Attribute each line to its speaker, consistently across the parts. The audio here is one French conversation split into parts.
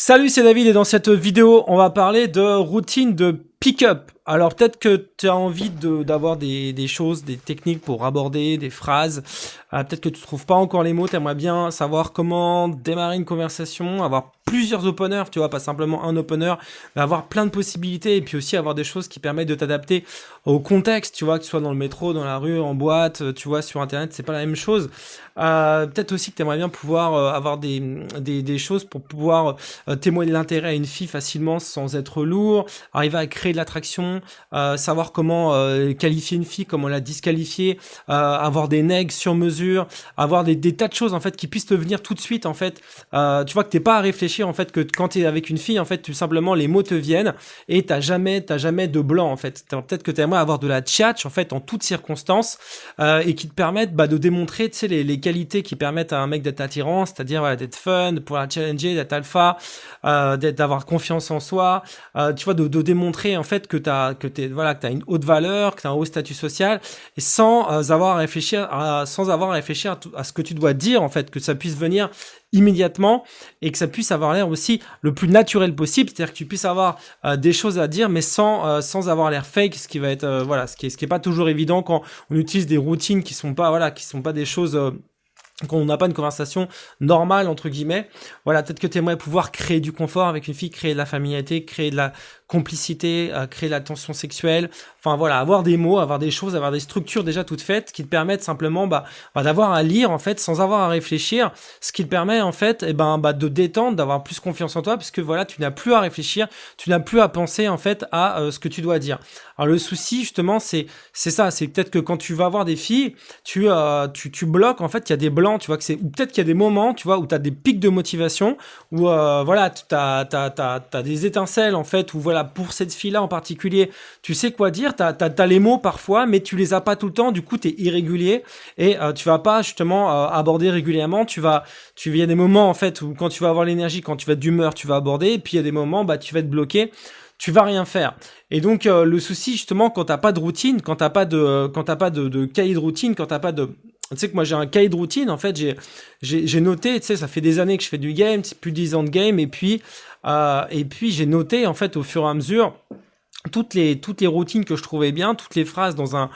Speaker 1: Salut, c'est David et dans cette vidéo, on va parler de routine de pick-up. Alors peut-être que tu as envie d'avoir des choses, des techniques pour aborder des phrases. Peut-être que tu trouves pas encore les mots, tu aimerais bien savoir comment démarrer une conversation, avoir plusieurs openers, tu vois, pas simplement un opener, mais avoir plein de possibilités et puis aussi avoir des choses qui permettent de t'adapter au contexte, tu vois, que ce soit dans le métro, dans la rue, en boîte, tu vois, sur Internet, c'est pas la même chose. Peut-être aussi que tu aimerais bien pouvoir avoir des choses pour pouvoir témoigner de l'intérêt à une fille facilement sans être lourd, arriver à créer de l'attraction, savoir comment qualifier une fille, comment la disqualifier, avoir des nègres sur mesure, avoir des tas de choses en fait qui puissent te venir tout de suite en fait. Tu vois que t'es pas à réfléchir en fait, que quand t'es avec une fille en fait, tout simplement les mots te viennent et t'as jamais de blanc en fait. Peut-être que t'aimerais avoir de la tchatch en fait en toutes circonstances et qui te permettent de démontrer, tu sais, les qualités qui permettent à un mec d'être attirant, c'est-à-dire voilà, d'être fun, de pouvoir la challenger, d'être alpha, d'avoir confiance en soi, tu vois, de démontrer en fait que t'as une haute valeur, que t'as un haut statut social, et sans avoir à réfléchir à ce que tu dois dire en fait, que ça puisse venir immédiatement et que ça puisse avoir l'air aussi le plus naturel possible, c'est-à-dire que tu puisses avoir des choses à dire mais sans avoir l'air fake, ce qui va être ce qui est pas toujours évident quand on utilise des routines qui sont pas des choses quand on n'a pas une conversation normale entre guillemets. Voilà, peut-être que tu aimerais pouvoir créer du confort avec une fille, créer de la familiarité, créer de la complicité, créer de la tension sexuelle, enfin voilà, avoir des mots, avoir des choses, avoir des structures déjà toutes faites qui te permettent simplement d'avoir à lire en fait sans avoir à réfléchir, ce qui te permet en fait de détendre, d'avoir plus confiance en toi, puisque voilà, tu n'as plus à réfléchir, tu n'as plus à penser en fait à ce que tu dois dire. Alors le souci justement c'est ça, c'est peut-être que quand tu vas voir des filles, tu bloques en fait, il y a des blancs, tu vois que c'est, ou peut-être qu'il y a des moments, tu vois, où tu as des pics de motivation, où voilà, t'as des étincelles en fait, où voilà, pour cette fille-là en particulier, tu sais quoi dire, t'as les mots parfois, mais tu les as pas tout le temps, du coup t'es irrégulier et tu vas pas justement aborder régulièrement, il y a des moments en fait où quand tu vas avoir l'énergie, quand tu vas être d'humeur, tu vas aborder, et puis il y a des moments, tu vas être bloqué, tu vas rien faire. Et donc le souci justement quand t'as pas de routine, quand t'as pas de cahier de routine, quand t'as pas de, tu sais que moi j'ai un cahier de routine en fait, j'ai noté, tu sais, ça fait des années que je fais du game, c'est plus de 10 ans de game, et puis j'ai noté en fait au fur et à mesure toutes les routines que je trouvais bien, toutes les phrases dans un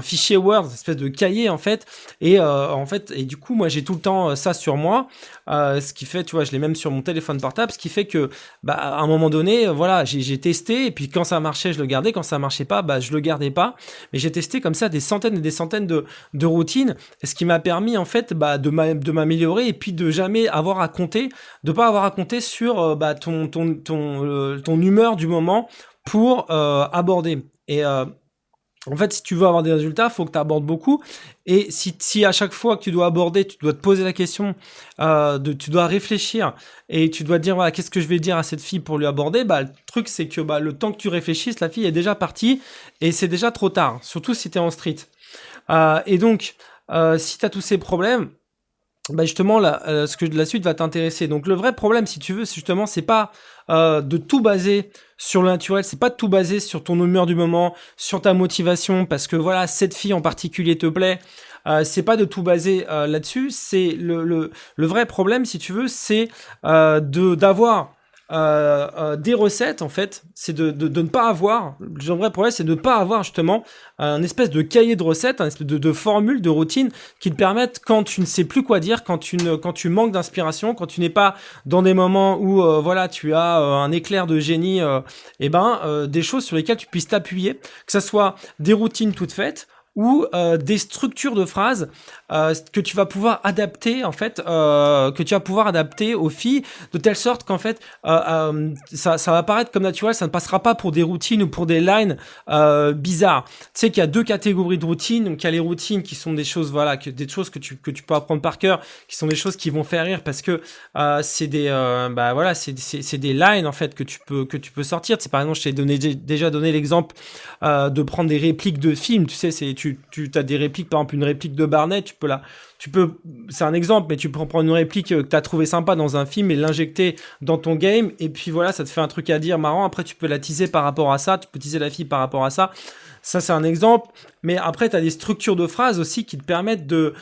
Speaker 1: fichier Word, une espèce de cahier en fait, et du coup moi j'ai tout le temps ça sur moi, ce qui fait, tu vois, je l'ai même sur mon téléphone portable, ce qui fait que à un moment donné, voilà, j'ai testé, et puis quand ça marchait je le gardais, quand ça marchait pas, je le gardais pas, mais j'ai testé comme ça des centaines et des centaines de routines, ce qui m'a permis en fait de m'améliorer, et puis de jamais avoir à compter, de pas avoir à compter sur ton humeur du moment pour aborder. Et en fait, si tu veux avoir des résultats, faut que tu abordes beaucoup. Et si à chaque fois que tu dois aborder, tu dois te poser la question, tu dois réfléchir et tu dois te dire, voilà, qu'est-ce que je vais dire à cette fille pour lui aborder, le truc c'est que le temps que tu réfléchisses, la fille est déjà partie et c'est déjà trop tard, surtout si tu es en street. Et donc, si tu as tous ces problèmes, justement la suite va t'intéresser. Donc le vrai problème, si tu veux, c'est pas de tout baser sur le naturel, c'est pas de tout baser sur ton humeur du moment, sur ta motivation, parce que voilà, cette fille en particulier te plaît. C'est pas de tout baser là-dessus. C'est le vrai problème, si tu veux, c'est d'avoir des recettes en fait, c'est de ne pas avoir, le vrai problème c'est de ne pas avoir justement un espèce de cahier de recettes, un espèce de formule, de routine qui te permettent, quand tu ne sais plus quoi dire, quand tu manques d'inspiration, quand tu n'es pas dans des moments où voilà, tu as un éclair de génie, des choses sur lesquelles tu puisses t'appuyer, que ça soit des routines toutes faites ou des structures de phrases que tu vas pouvoir adapter en fait, aux filles, de telle sorte qu'en fait ça va paraître comme naturel, ça ne passera pas pour des routines ou pour des lines bizarres. Tu sais qu'il y a deux catégories de routines, donc il y a les routines qui sont des choses, voilà, des choses que tu peux apprendre par cœur, qui sont des choses qui vont faire rire parce que c'est des c'est des lines en fait que tu peux sortir. C'est par exemple, je t'ai déjà donné l'exemple de prendre des répliques de films, tu sais, tu as des répliques, par exemple une réplique de Barnett, c'est un exemple, mais tu peux prendre une réplique que tu as trouvé sympa dans un film et l'injecter dans ton game, et puis voilà, ça te fait un truc à dire marrant. Après, tu peux la teaser par rapport à ça, tu peux teaser la fille par rapport à ça. Ça, c'est un exemple. Mais après, tu as des structures de phrases aussi qui te permettent de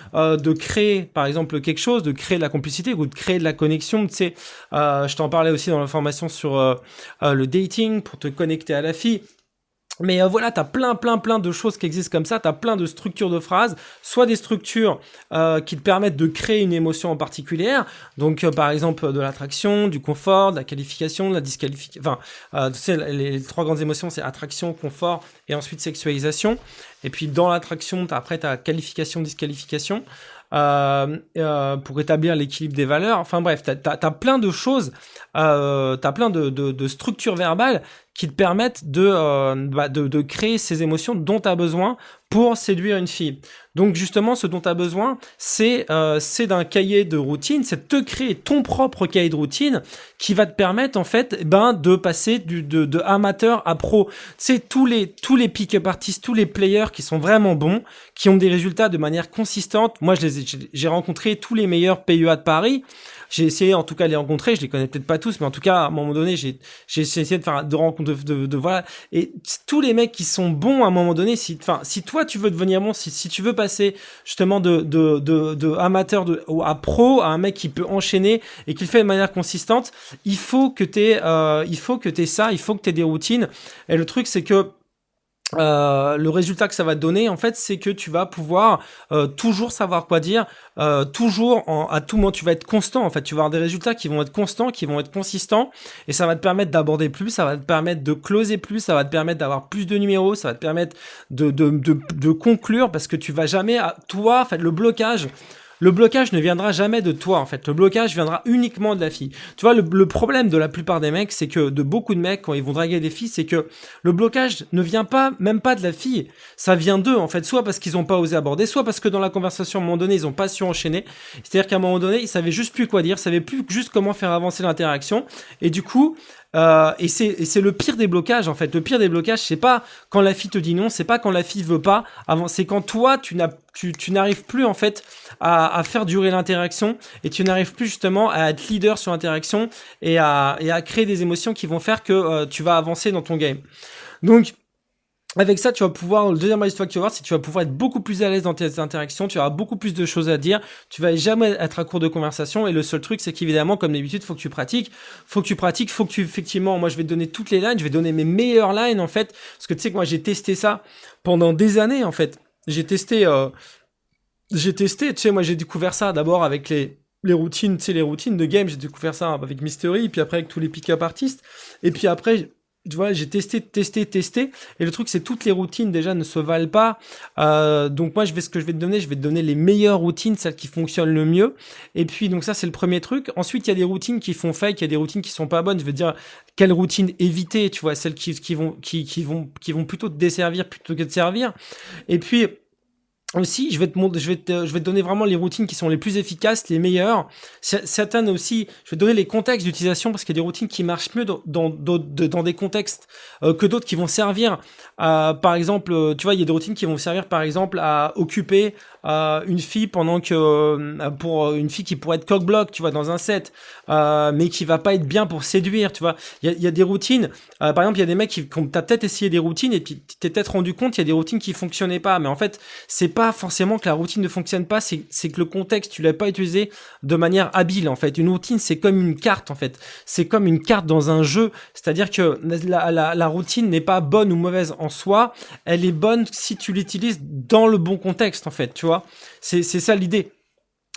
Speaker 1: créer, par exemple, quelque chose, de créer de la complicité ou de créer de la connexion. Tu sais, je t'en parlais aussi dans la formation sur le dating pour te connecter à la fille. Mais voilà, t'as plein de choses qui existent comme ça, t'as plein de structures de phrases, soit des structures qui te permettent de créer une émotion en particulier, donc par exemple de l'attraction, du confort, de la qualification, de la disqualification, enfin, tu sais, les trois grandes émotions, c'est attraction, confort et ensuite sexualisation, et puis dans l'attraction, après t'as qualification, disqualification, pour établir l'équilibre des valeurs, enfin bref, t'as plein de choses, t'as plein de structures verbales qui te permettent de créer ces émotions dont tu as besoin pour séduire une fille. Donc justement, ce dont tu as besoin, c'est d'un cahier de routine, c'est de te créer ton propre cahier de routine qui va te permettre en fait de passer de amateur à pro. C'est tous les pick-up artistes, tous les players qui sont vraiment bons, qui ont des résultats de manière consistante. Moi, j'ai rencontré tous les meilleurs PEA de Paris. J'ai essayé en tout cas de les rencontrer, je les connais peut-être pas tous, mais en tout cas à un moment donné j'ai essayé de faire de rencontres de voilà, et tous les mecs qui sont bons à un moment donné, si toi tu veux devenir bon, si tu veux passer justement de amateur à pro, à un mec qui peut enchaîner et qui le fait de manière consistante, il faut que t'aies ça, il faut que t'aies des routines. Et le truc c'est que le résultat que ça va te donner, en fait, c'est que tu vas pouvoir toujours savoir quoi dire, toujours à tout moment, tu vas être constant. En fait, tu vas avoir des résultats qui vont être constants, qui vont être consistants, et ça va te permettre d'aborder plus, ça va te permettre de closer plus, ça va te permettre d'avoir plus de numéros, ça va te permettre de conclure, parce que tu vas jamais, toi, en fait, le blocage ne viendra jamais de toi, en fait. Le blocage viendra uniquement de la fille. Tu vois, le problème de la plupart des mecs, c'est que de beaucoup de mecs, quand ils vont draguer des filles, c'est que le blocage ne vient même pas de la fille. Ça vient d'eux, en fait. Soit parce qu'ils n'ont pas osé aborder, soit parce que dans la conversation, à un moment donné, ils n'ont pas su enchaîner. C'est-à-dire qu'à un moment donné, ils savaient juste plus quoi dire, ils savaient plus juste comment faire avancer l'interaction. Et du coup, et c'est le pire des blocages, en fait. Le pire des blocages, c'est pas quand la fille te dit non, c'est pas quand la fille veut pas. C'est quand toi, tu n'arrives plus, en fait, à faire durer l'interaction, et tu n'arrives plus justement à être leader sur l'interaction et à créer des émotions qui vont faire que tu vas avancer dans ton game. Donc, avec ça, tu vas pouvoir, le deuxième résultat que tu vas voir, c'est que tu vas pouvoir être beaucoup plus à l'aise dans tes interactions, tu auras beaucoup plus de choses à dire, tu vas jamais être à court de conversation, et le seul truc, c'est qu'évidemment, comme d'habitude, faut que tu pratiques, effectivement, moi, je vais te donner toutes les lines, je vais donner mes meilleures lines, en fait, parce que tu sais que moi, j'ai testé ça pendant des années, en fait. J'ai testé, tu sais, moi, j'ai découvert ça d'abord avec les routines, tu sais, les routines de game, j'ai découvert ça avec Mystery, puis après avec tous les pick-up artistes, et puis après, tu vois, j'ai testé, et le truc, c'est toutes les routines déjà ne se valent pas. Donc moi, ce que je vais te donner, je vais te donner les meilleures routines, celles qui fonctionnent le mieux. Et puis donc ça, c'est le premier truc. Ensuite, il y a des routines qui font fake, il y a des routines qui sont pas bonnes. Je veux dire, quelle routine éviter, tu vois, celles qui vont plutôt te desservir plutôt que te servir. Et puis aussi, je vais te donner vraiment les routines qui sont les plus efficaces, les meilleures. Certaines aussi, je vais te donner les contextes d'utilisation, parce qu'il y a des routines qui marchent mieux dans des contextes que d'autres qui vont servir. Par exemple, tu vois, il y a des routines qui vont servir, par exemple, à occuper une fille pendant que pour une fille qui pourrait être cock-block, tu vois, dans un set, mais qui va pas être bien pour séduire, tu vois. Il y a des routines. Par exemple, il y a des mecs t'as peut-être essayé des routines et puis t'es peut-être rendu compte il y a des routines qui fonctionnaient pas, mais en fait c'est pas forcément que la routine ne fonctionne pas, c'est que le contexte tu l'as pas utilisé de manière habile, en fait. Une routine, c'est comme une carte, en fait, c'est comme une carte dans un jeu, c'est-à-dire que la routine n'est pas bonne ou mauvaise en soi, elle est bonne si tu l'utilises dans le bon contexte, en fait, tu vois. C'est ça l'idée.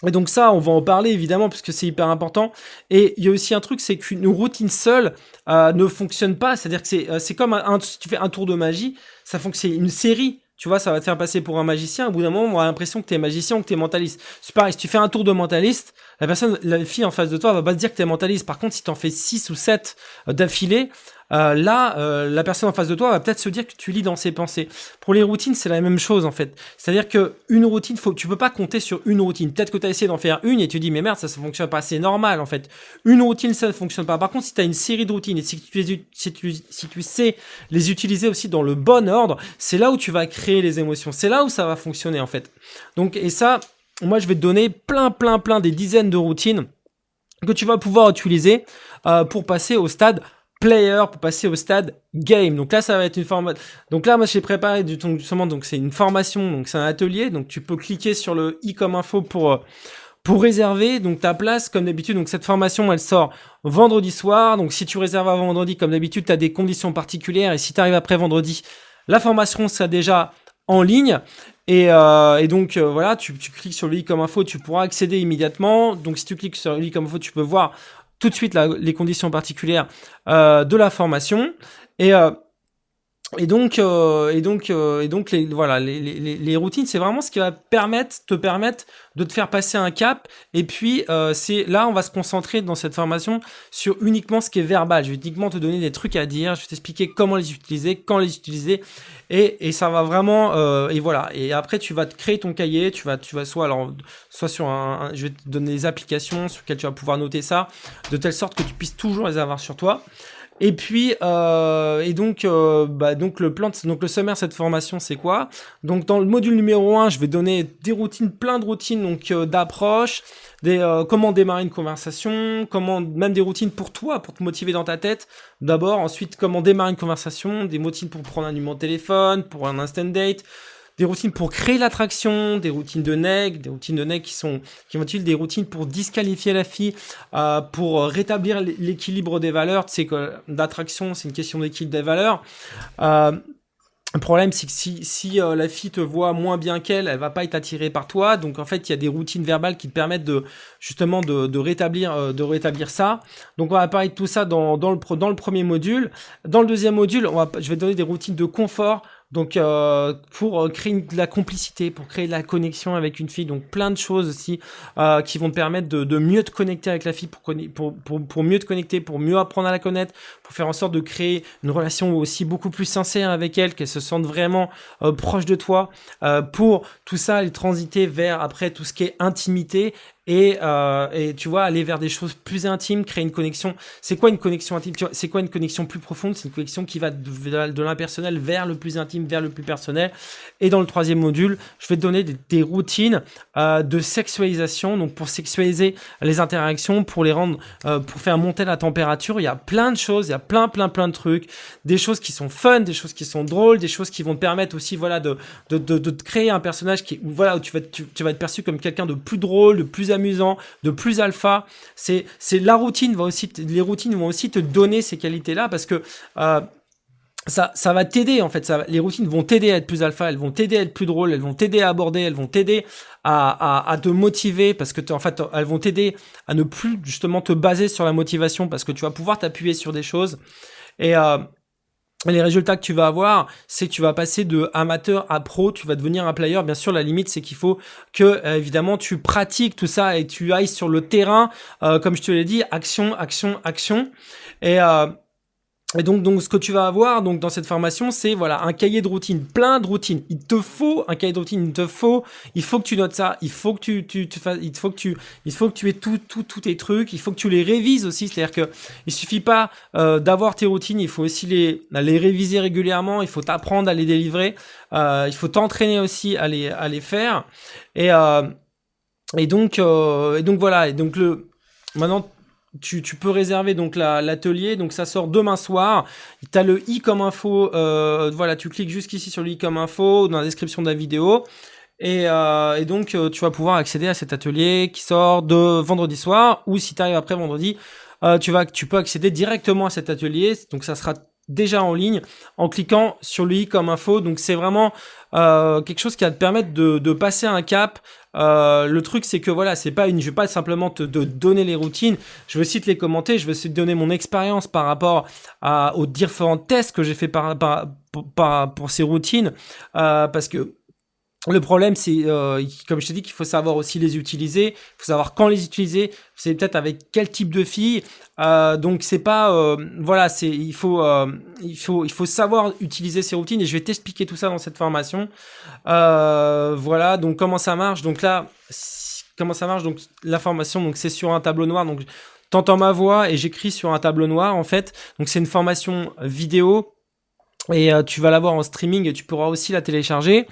Speaker 1: Et donc ça, on va en parler évidemment parce que c'est hyper important. Et il y a aussi un truc, c'est qu'une routine seule ne fonctionne pas. C'est-à-dire que c'est comme si tu fais un tour de magie, ça fonctionne. Une série, tu vois, ça va te faire passer pour un magicien. Au bout d'un moment, on a l'impression que t'es magicien ou que t'es mentaliste. C'est pareil, si tu fais un tour de mentaliste, la fille en face de toi va pas te dire que t'es mentaliste. Par contre, si t'en fais 6 ou 7 d'affilée, la personne en face de toi va peut-être se dire que tu lis dans ses pensées. Pour les routines, c'est la même chose en fait. C'est-à-dire que une routine, tu peux pas compter sur une routine. Peut-être que tu as essayé d'en faire une et tu dis mais merde, ça fonctionne pas. C'est normal en fait. Une routine, ça ne fonctionne pas. Par contre, si tu as une série de routines et si tu sais les utiliser aussi dans le bon ordre, c'est là où tu vas créer les émotions. C'est là où ça va fonctionner en fait. Donc et ça, moi je vais te donner plein des dizaines de routines que tu vas pouvoir utiliser pour passer au stade player, pour passer au stade game. Donc là, ça va être une formation. Donc là, moi, j'ai préparé justement, donc c'est une formation, donc c'est un atelier. Donc tu peux cliquer sur le i comme info pour réserver donc ta place comme d'habitude. Donc cette formation, elle sort vendredi soir. Donc si tu réserves avant vendredi, comme d'habitude, tu as des conditions particulières. Et si tu arrives après vendredi, la formation sera déjà en ligne. Et donc voilà, tu cliques sur le i comme info, tu pourras accéder immédiatement. Donc si tu cliques sur le i comme info, tu peux voir tout de suite les conditions particulières de la formation. Et donc les routines, c'est vraiment ce qui va te permettre de te faire passer un cap. Et puis c'est là, on va se concentrer dans cette formation sur uniquement ce qui est verbal. Je vais uniquement te donner des trucs à dire. Je vais t'expliquer comment les utiliser, quand les utiliser, et ça va vraiment. Et voilà. Et après, tu vas te créer ton cahier. Tu vas soit sur je vais te donner des applications sur lesquelles tu vas pouvoir noter ça, de telle sorte que tu puisses toujours les avoir sur toi. Et puis donc le sommaire de cette formation, c'est quoi? Donc dans le module numéro 1, je vais donner plein de routines donc d'approche, comment démarrer une conversation, même des routines pour toi, pour te motiver dans ta tête. D'abord, ensuite comment démarrer une conversation, des routines pour prendre un numéro de téléphone, pour un instant date, des routines pour créer l'attraction, des routines de neg qui vont être des routines pour disqualifier la fille, pour rétablir l'équilibre des valeurs. Tu sais que l'attraction, c'est une question d'équilibre des valeurs. Le problème, c'est que si la fille te voit moins bien qu'elle, elle va pas être attirée par toi. Donc en fait, il y a des routines verbales qui te permettent de rétablir ça. Donc on va parler de tout ça dans le premier module. Dans le deuxième module, je vais donner des routines de confort. Donc pour créer de la complicité, pour créer de la connexion avec une fille, donc plein de choses aussi qui vont te permettre de mieux te connecter avec la fille, pour mieux te connecter, pour mieux apprendre à la connaître, pour faire en sorte de créer une relation aussi beaucoup plus sincère avec elle, qu'elle se sente vraiment proche de toi, pour tout ça aller transiter vers après tout ce qui est intimité. Et tu vois, aller vers des choses plus intimes, créer une connexion. C'est quoi une connexion intime? C'est quoi une connexion plus profonde? C'est une connexion qui va de l'impersonnel vers le plus intime, vers le plus personnel. Et dans le troisième module, je vais te donner des routines de sexualisation. Donc pour sexualiser les interactions, pour les rendre, pour faire monter la température. Il y a plein de choses, il y a plein de trucs, des choses qui sont fun, des choses qui sont drôles, des choses qui vont te permettre aussi, voilà, de te créer un personnage où tu vas être perçu comme quelqu'un de plus drôle, de plus amusant, de plus alpha. C'est la routine les routines vont aussi te donner ces qualités-là, parce que ça va t'aider en fait. Les routines vont t'aider à être plus alpha, elles vont t'aider à être plus drôle, elles vont t'aider à aborder, elles vont t'aider à te motiver, parce que en fait elles vont t'aider à ne plus justement te baser sur la motivation, parce que tu vas pouvoir t'appuyer sur des choses. Et les résultats que tu vas avoir, c'est que tu vas passer de amateur à pro, tu vas devenir un player. Bien sûr, la limite, c'est qu'il faut que, évidemment, tu pratiques tout ça et tu ailles sur le terrain, comme je te l'ai dit, action. Et donc ce que tu vas avoir donc dans cette formation, c'est voilà un cahier de routine, plein de routines. Il te faut un cahier de routine, il faut que tu notes ça, il faut que tu fasses, il faut que tu aies tous tes trucs, il faut que tu les révises aussi. C'est-à-dire que il suffit pas d'avoir tes routines, il faut aussi les réviser régulièrement, il faut t'apprendre à les délivrer, il faut t'entraîner aussi à les faire. Et donc voilà. Et donc maintenant tu peux réserver donc l'atelier, donc ça sort demain soir. T'as le i comme info, voilà, tu cliques jusqu'ici sur le i comme info dans la description de la vidéo, et donc tu vas pouvoir accéder à cet atelier qui sort de vendredi soir, ou si tu arrives après vendredi, tu peux accéder directement à cet atelier. Donc ça sera déjà en ligne en cliquant sur le i comme info. Donc c'est vraiment quelque chose qui va te permettre de passer un cap. Le truc, c'est que voilà, je vais pas simplement te donner les routines, je vais aussi te les commenter, je vais aussi te donner mon expérience par rapport aux différents tests que j'ai fait pour ces routines, parce que Le problème, c'est, comme je t'ai dit, qu'il faut savoir aussi les utiliser. Il faut savoir quand les utiliser. C'est peut-être avec quel type de fille. Donc c'est pas, voilà, il faut savoir utiliser ces routines et je vais t'expliquer tout ça dans cette formation. Voilà, donc comment ça marche. Donc là, comment ça marche. Donc la formation, donc c'est sur un tableau noir. Donc t'entends ma voix et j'écris sur un tableau noir en fait. Donc c'est une formation vidéo et tu vas l'avoir en streaming et tu pourras aussi la télécharger.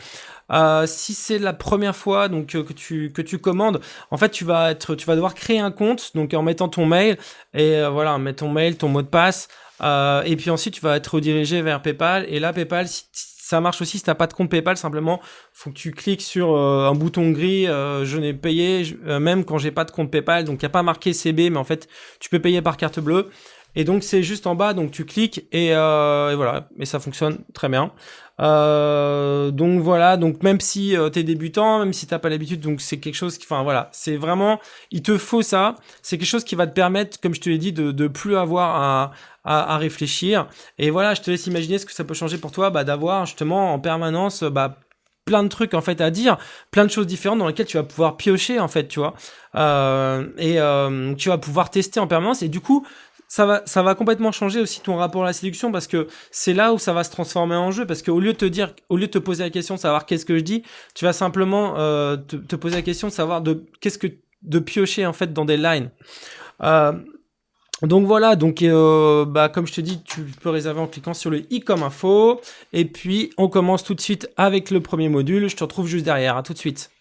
Speaker 1: Si c'est la première fois donc que tu commandes, en fait tu vas devoir créer un compte donc en mettant ton mail et voilà, mettre ton mail, ton mot de passe et puis ensuite tu vas être redirigé vers PayPal et là PayPal si ça marche aussi si t'as pas de compte PayPal, simplement faut que tu cliques sur un bouton gris je n'ai payé même quand j'ai pas de compte PayPal, donc il y a pas marqué CB mais en fait tu peux payer par carte bleue. Et donc c'est juste en bas, donc tu cliques et voilà, et ça fonctionne très bien. Donc voilà, donc même si t'es débutant, même si t'as pas l'habitude, donc c'est quelque chose qui, enfin voilà, c'est vraiment, il te faut ça. C'est quelque chose qui va te permettre, comme je te l'ai dit, de plus avoir à réfléchir. Et voilà, je te laisse imaginer ce que ça peut changer pour toi, bah d'avoir justement en permanence, bah plein de trucs en fait à dire, plein de choses différentes dans lesquelles tu vas pouvoir piocher en fait, tu vois, tu vas pouvoir tester en permanence et du coup ça va complètement changer aussi ton rapport à la séduction parce que c'est là où ça va se transformer en jeu parce qu'au lieu de te dire, au lieu de te poser la question de savoir qu'est-ce que je dis, tu vas simplement te poser la question de savoir de piocher en fait dans des lines. Euh, donc voilà, donc bah comme je te dis, tu peux réserver en cliquant sur le i comme info et puis on commence tout de suite avec le premier module. Je te retrouve juste derrière. À tout de suite.